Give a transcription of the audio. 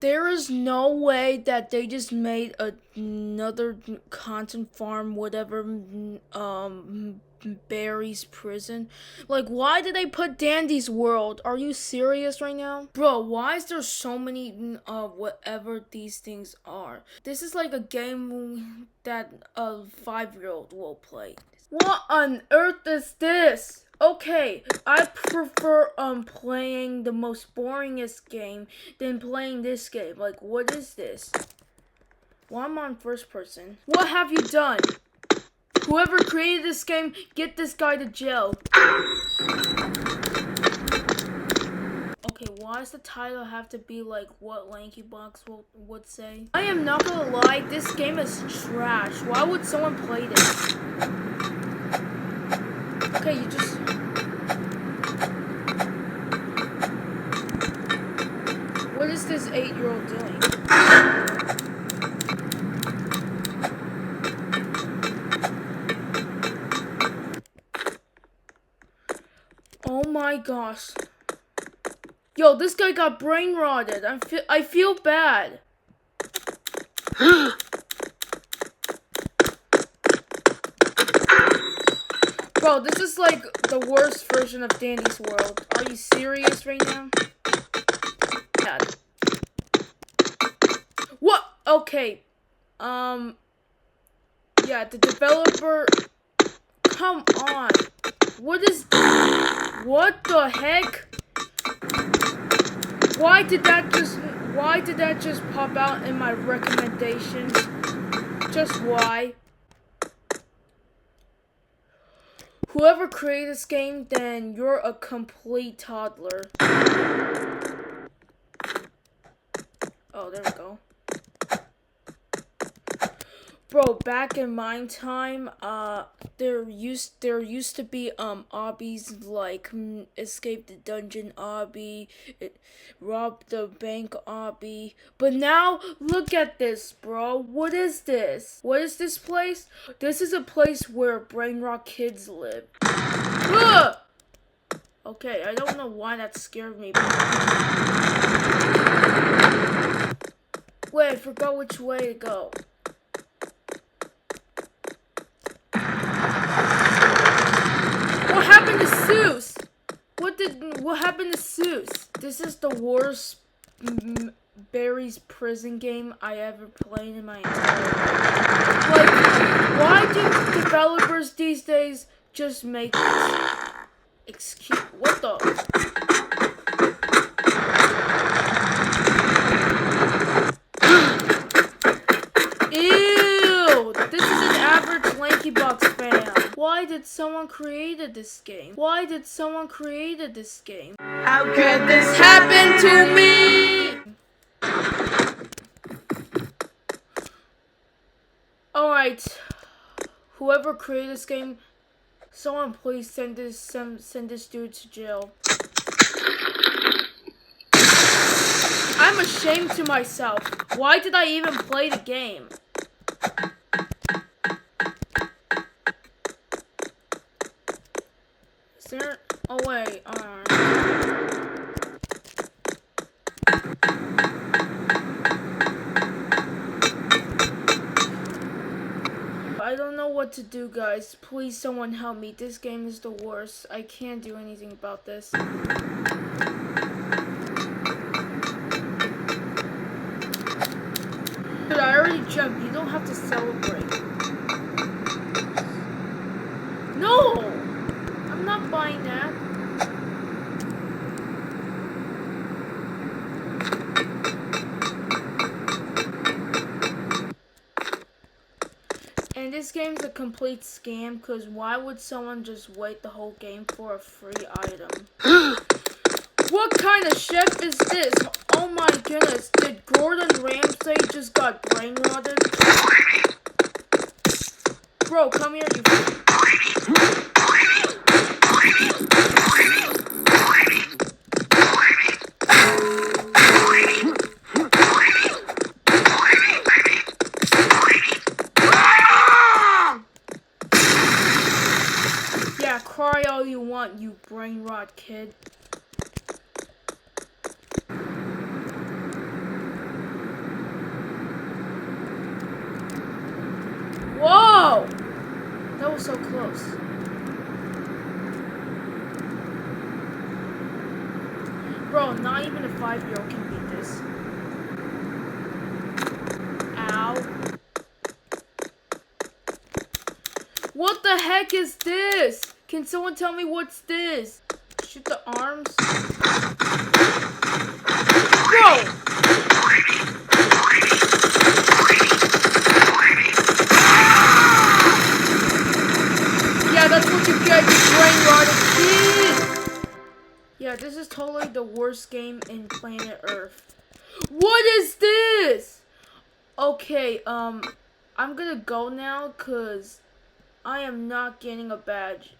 There is no way that they just made another content farm, whatever, Barry's prison. Like, why did they put Dandy's world? Are you serious right now? Bro, why is there so many, whatever these things are? This is like a game that a 5-year-old will play. What on earth is this? Okay, I prefer playing the most boringest game than playing this game. Like, what is this? Well, I'm on first person. What have you done? Whoever created this game, get this guy to jail. Okay, why does the title have to be like what Lanky Box would say? I am not gonna lie, this game is trash. Why would someone play this? Okay, you just... What is this 8-year-old doing? Oh my gosh. Yo, this guy got brain rotted. I feel bad. Bro, this is like the worst version of Dandy's World. Are you serious right now? Bad. What? Okay. Yeah, the developer... Come on. What is... What the heck? Why did that just pop out in my recommendations? Just why? Whoever created this game, then you're a complete toddler. Oh, there we go. Bro, back in my time, there used to be obbies like escape the dungeon obby, rob the bank obby. But now look at this, bro. What is this? What is this place? This is a place where brain rot kids live. Ugh! Okay, I don't know why that scared me. Wait, I forgot which way to go. What happened to Seuss? What happened to Seuss? This is the worst Barry's prison game I ever played in my entire life. Like, why do developers these days just make this? Excuse, what the? Ew! This is an average Lanky Box fan. Why did someone created this game? Why did someone created this game? How could this happen to me? Alright. Whoever created this game, someone please send this dude to jail. I'm ashamed to myself. Why did I even play the game? Is there... Oh wait, I don't know what to do, guys. Please someone help me. This game is the worst. I can't do anything about this. Dude, I already jumped. You don't have to celebrate. No! I'm not buying that. And this game's a complete scam, because why would someone just wait the whole game for a free item? What kind of chef is this? Oh my goodness, did Gordon Ramsay just got brain rotted? Bro, come here, you... Yeah, cry all you want, you brain rot kid. so close. Bro, not even a 5-year-old can beat this. Ow. What the heck is this? Can someone tell me what's this? Shoot the arms? Bro! Yeah, that's what you get, you brain rotted kid! Yeah, this is totally the worst game in planet Earth. What is this? Okay, I'm gonna go now, cause I am not getting a badge.